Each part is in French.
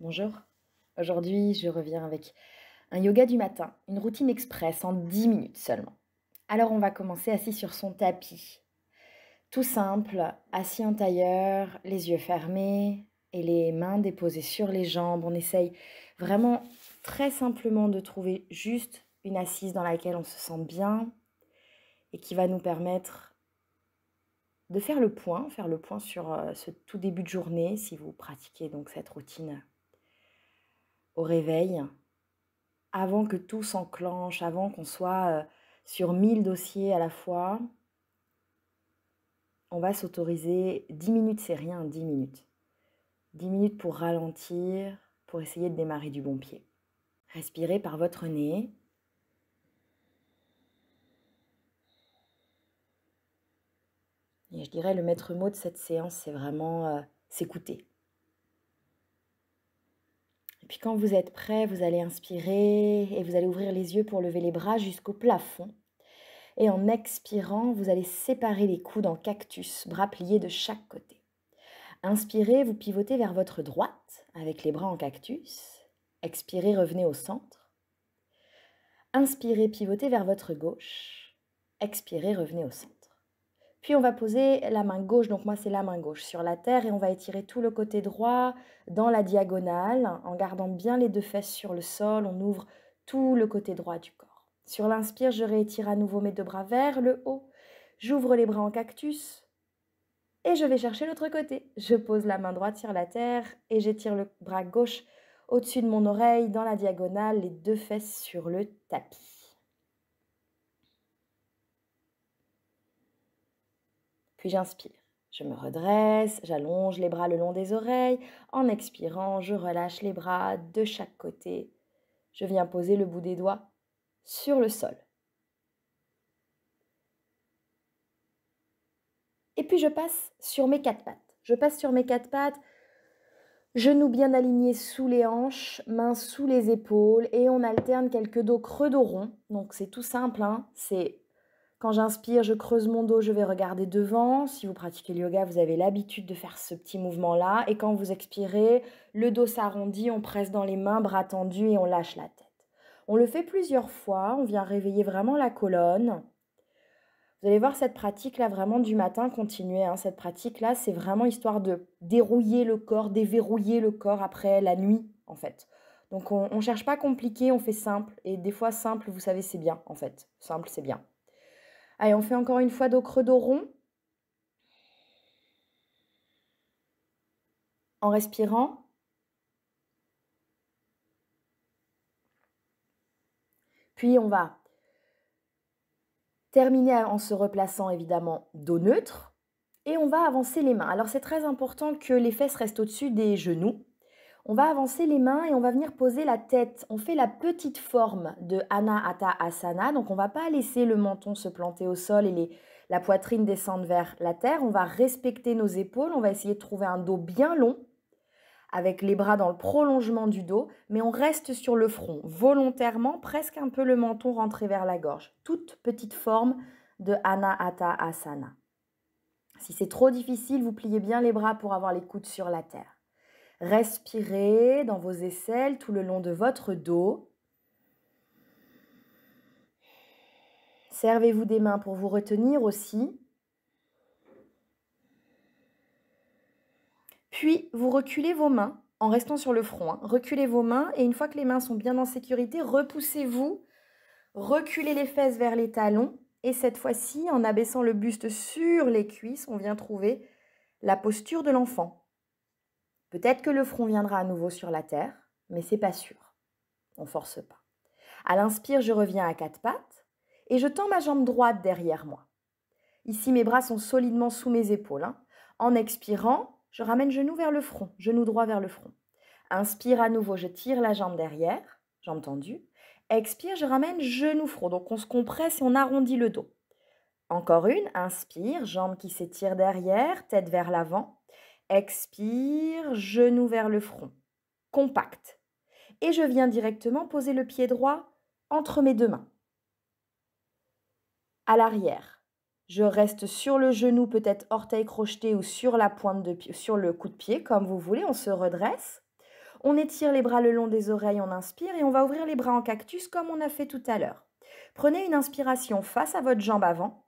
Bonjour, aujourd'hui je reviens avec un yoga du matin, une routine express en 10 minutes seulement. Alors on va commencer assis sur son tapis. Tout simple, assis en tailleur, les yeux fermés et les mains déposées sur les jambes. On essaye vraiment très simplement de trouver juste une assise dans laquelle on se sent bien et qui va nous permettre de faire le point sur ce tout début de journée si vous pratiquez donc cette routine au réveil. Avant que tout s'enclenche, avant qu'on soit, sur 1000 dossiers à la fois, on va s'autoriser 10 minutes, c'est rien 10 minutes. 10 minutes pour ralentir, pour essayer de démarrer du bon pied. Respirez par votre nez. Et je dirais le maître mot de cette séance, c'est vraiment, s'écouter. Et puis quand vous êtes prêt, vous allez inspirer et vous allez ouvrir les yeux pour lever les bras jusqu'au plafond. Et en expirant, vous allez séparer les coudes en cactus, bras pliés de chaque côté. Inspirez, vous pivotez vers votre droite avec les bras en cactus. Expirez, revenez au centre. Inspirez, pivotez vers votre gauche. Expirez, revenez au centre. Puis on va poser la main gauche, donc moi c'est la main gauche, sur la terre et on va étirer tout le côté droit dans la diagonale en gardant bien les deux fesses sur le sol. On ouvre tout le côté droit du corps. Sur l'inspire, je réétire à nouveau mes deux bras vers le haut. J'ouvre les bras en cactus. Et je vais chercher l'autre côté. Je pose la main droite sur la terre et j'étire le bras gauche au-dessus de mon oreille dans la diagonale, les deux fesses sur le tapis. Puis j'inspire. Je me redresse, j'allonge les bras le long des oreilles. En expirant, je relâche les bras de chaque côté. Je viens poser le bout des doigts sur le sol. Et puis je passe sur mes quatre pattes. Je passe sur mes quatre pattes. Genoux bien alignés sous les hanches, mains sous les épaules et on alterne quelques dos creux dos rond. Donc c'est tout simple, hein. C'est quand j'inspire, je creuse mon dos, je vais regarder devant. Si vous pratiquez le yoga, vous avez l'habitude de faire ce petit mouvement-là. Et quand vous expirez, le dos s'arrondit, on presse dans les mains, bras tendus et on lâche la tête. On le fait plusieurs fois, on vient réveiller vraiment la colonne. Vous allez voir cette pratique-là vraiment du matin, continuer. Hein. Cette pratique-là, c'est vraiment histoire de dérouiller le corps, déverrouiller le corps après la nuit, en fait. Donc on ne cherche pas compliqué, on fait simple. Et des fois, simple, vous savez, c'est bien, en fait. Simple, c'est bien. Allez, on fait encore une fois dos creux, dos rond. En respirant. Puis on va terminer en se replaçant évidemment dos neutre. Et on va avancer les mains. Alors c'est très important que les fesses restent au-dessus des genoux. On va avancer les mains et on va venir poser la tête. On fait la petite forme de Anahata Asana. Donc on ne va pas laisser le menton se planter au sol et la poitrine descendre vers la terre. On va respecter nos épaules. On va essayer de trouver un dos bien long avec les bras dans le prolongement du dos. Mais on reste sur le front volontairement, presque un peu le menton rentré vers la gorge. Toute petite forme de Anahata Asana. Si c'est trop difficile, vous pliez bien les bras pour avoir les coudes sur la terre. Respirez dans vos aisselles tout le long de votre dos. Servez-vous des mains pour vous retenir aussi. Puis, vous reculez vos mains en restant sur le front. Hein. Reculez vos mains et une fois que les mains sont bien en sécurité, repoussez-vous. Reculez les fesses vers les talons. Et cette fois-ci, en abaissant le buste sur les cuisses, on vient trouver la posture de l'enfant. Peut-être que le front viendra à nouveau sur la terre, mais c'est pas sûr. On ne force pas. À l'inspire, je reviens à quatre pattes et je tends ma jambe droite derrière moi. Ici, mes bras sont solidement sous mes épaules. Hein. En expirant, je ramène genou vers le front, genou droit vers le front. Inspire à nouveau, je tire la jambe derrière, jambe tendue. Expire, je ramène genou front. Donc on se compresse et on arrondit le dos. Encore une, inspire, jambe qui s'étire derrière, tête vers l'avant. Expire, genou vers le front. Compact. Et je viens directement poser le pied droit entre mes deux mains. À l'arrière, je reste sur le genou, peut-être orteil crocheté ou sur la pointe de pied, sur le coup de pied, comme vous voulez. On se redresse. On étire les bras le long des oreilles, on inspire et on va ouvrir les bras en cactus comme on a fait tout à l'heure. Prenez une inspiration face à votre jambe avant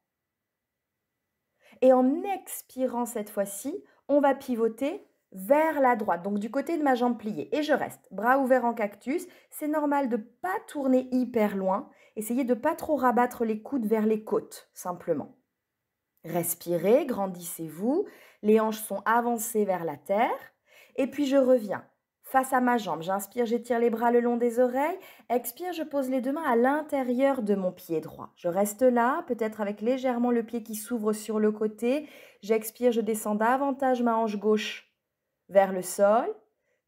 et en expirant cette fois-ci, on va pivoter vers la droite, donc du côté de ma jambe pliée. Et je reste, bras ouverts en cactus. C'est normal de ne pas tourner hyper loin. Essayez de ne pas trop rabattre les coudes vers les côtes, simplement. Respirez, grandissez-vous. Les hanches sont avancées vers la terre. Et puis je reviens face à ma jambe. J'inspire, j'étire les bras le long des oreilles. Expire, je pose les deux mains à l'intérieur de mon pied droit. Je reste là, peut-être avec légèrement le pied qui s'ouvre sur le côté. J'expire, je descends davantage ma hanche gauche vers le sol,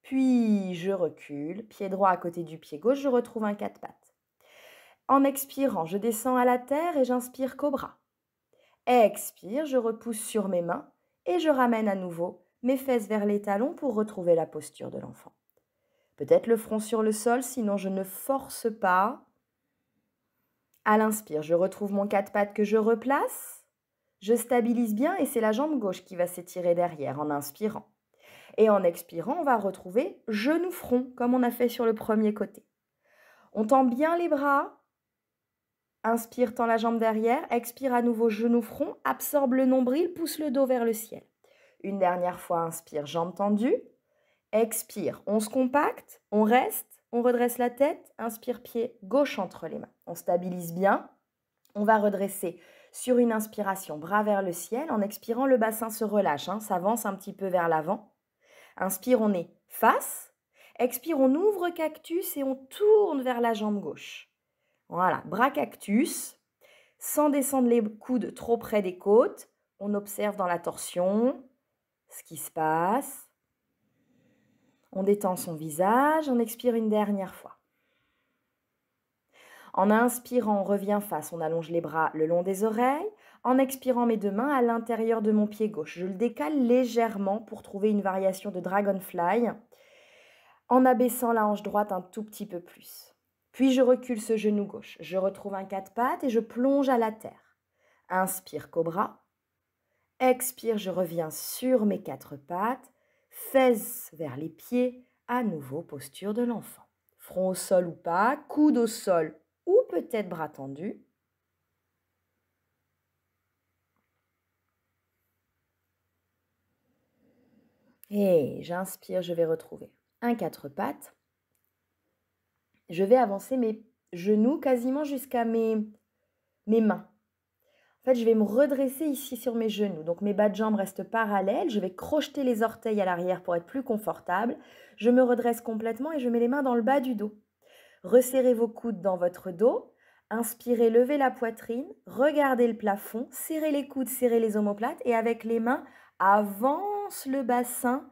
puis je recule, pied droit à côté du pied gauche, je retrouve un quatre pattes. En expirant, je descends à la terre et j'inspire cobra. Expire, je repousse sur mes mains et je ramène à nouveau mes fesses vers les talons pour retrouver la posture de l'enfant. Peut-être le front sur le sol, sinon je ne force pas. À l'inspire, je retrouve mon quatre pattes que je replace. Je stabilise bien et c'est la jambe gauche qui va s'étirer derrière en inspirant. Et en expirant, on va retrouver genou-front, comme on a fait sur le premier côté. On tend bien les bras. Inspire, tend la jambe derrière. Expire à nouveau, genou-front. Absorbe le nombril, pousse le dos vers le ciel. Une dernière fois, inspire, jambes tendues. Expire, on se compacte, on reste, on redresse la tête. Inspire, pied gauche entre les mains. On stabilise bien. On va redresser sur une inspiration, bras vers le ciel. En expirant, le bassin se relâche, s'avance un petit peu vers l'avant. Inspire, on est face. Expire, on ouvre cactus et on tourne vers la jambe gauche. Voilà, bras cactus, sans descendre les coudes trop près des côtes. On observe dans la torsion ce qui se passe. On détend son visage, on expire une dernière fois. En inspirant, on revient face, on allonge les bras le long des oreilles. En expirant, mes deux mains à l'intérieur de mon pied gauche. Je le décale légèrement pour trouver une variation de dragonfly, en abaissant la hanche droite un tout petit peu plus. Puis je recule ce genou gauche. Je retrouve un quatre pattes et je plonge à la terre. Inspire, cobra. Expire, je reviens sur mes quatre pattes. Fesses vers les pieds. À nouveau, posture de l'enfant. Front au sol ou pas, coude au sol ou peut-être bras tendus. Et j'inspire, je vais retrouver un quatre pattes. Je vais avancer mes genoux quasiment jusqu'à mes mains. En fait, je vais me redresser ici sur mes genoux. Donc, mes bas de jambes restent parallèles. Je vais crocheter les orteils à l'arrière pour être plus confortable. Je me redresse complètement et je mets les mains dans le bas du dos. Resserrez vos coudes dans votre dos. Inspirez, levez la poitrine. Regardez le plafond. Serrez les coudes, serrez les omoplates. Et avec les mains, avance le bassin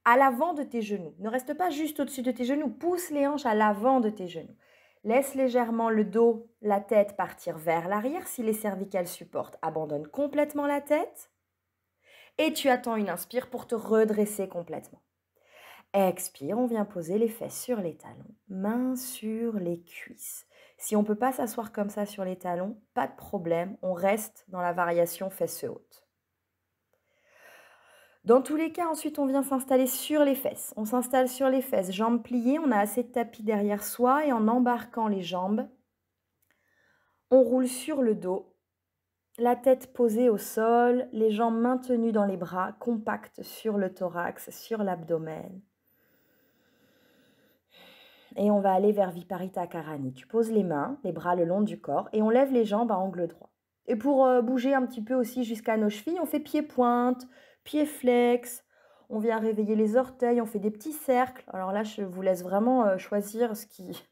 à l'avant de tes genoux. Ne reste pas juste au-dessus de tes genoux. Pousse les hanches à l'avant de tes genoux. Laisse légèrement le dos, la tête partir vers l'arrière. Si les cervicales supportent, abandonne complètement la tête. Et tu attends une inspire pour te redresser complètement. Expire, on vient poser les fesses sur les talons, mains sur les cuisses. Si on ne peut pas s'asseoir comme ça sur les talons, pas de problème, on reste dans la variation fesses hautes. Dans tous les cas, ensuite, on vient s'installer sur les fesses. On s'installe sur les fesses, jambes pliées, on a assez de tapis derrière soi et en embarquant les jambes, on roule sur le dos, la tête posée au sol, les jambes maintenues dans les bras, compactes sur le thorax, sur l'abdomen. Et on va aller vers Viparita Karani. Tu poses les mains, les bras le long du corps et on lève les jambes à angle droit. Et pour bouger un petit peu aussi jusqu'à nos chevilles, on fait pied-pointe, pied-flex. On vient réveiller les orteils, on fait des petits cercles. Alors là, je vous laisse vraiment choisir ce qui...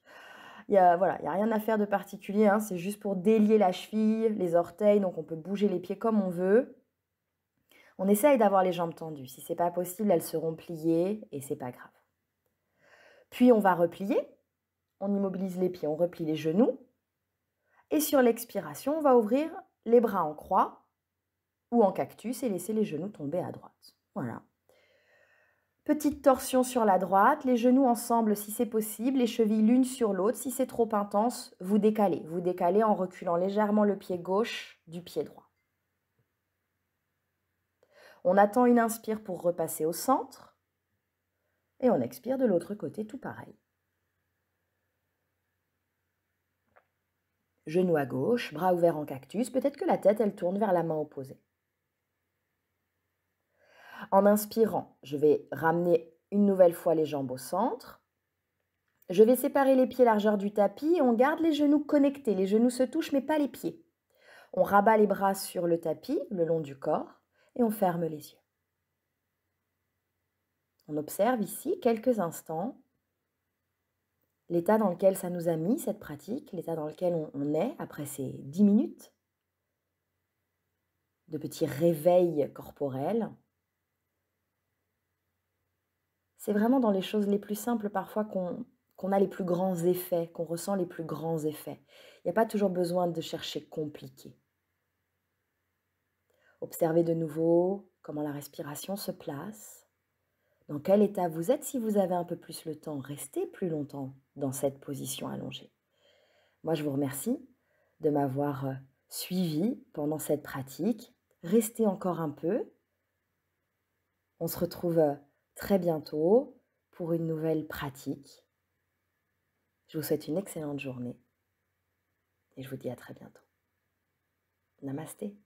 Il y a rien à faire de particulier, c'est juste pour délier la cheville, les orteils, donc on peut bouger les pieds comme on veut. On essaye d'avoir les jambes tendues. Si ce n'est pas possible, elles seront pliées et c'est pas grave. Puis on va replier, on immobilise les pieds, on replie les genoux. Et sur l'expiration, on va ouvrir les bras en croix ou en cactus et laisser les genoux tomber à droite. Voilà. Petite torsion sur la droite, les genoux ensemble si c'est possible, les chevilles l'une sur l'autre. Si c'est trop intense, vous décalez. Vous décalez en reculant légèrement le pied gauche du pied droit. On attend une inspire pour repasser au centre. Et on expire de l'autre côté, tout pareil. Genou à gauche, bras ouverts en cactus, peut-être que la tête, elle tourne vers la main opposée. En inspirant, je vais ramener une nouvelle fois les jambes au centre. Je vais séparer les pieds largeur du tapis et on garde les genoux connectés. Les genoux se touchent mais pas les pieds. On rabat les bras sur le tapis, le long du corps, et on ferme les yeux. On observe ici quelques instants l'état dans lequel ça nous a mis, cette pratique, l'état dans lequel on est après ces 10 minutes de petits réveils corporels. C'est vraiment dans les choses les plus simples parfois qu'on a les plus grands effets, qu'on ressent les plus grands effets. Il n'y a pas toujours besoin de chercher compliqué. Observez de nouveau comment la respiration se place. Dans quel état vous êtes? Si vous avez un peu plus le temps, restez plus longtemps dans cette position allongée. Moi, je vous remercie de m'avoir suivi pendant cette pratique. Restez encore un peu. On se retrouve très bientôt pour une nouvelle pratique. Je vous souhaite une excellente journée et je vous dis à très bientôt. Namasté.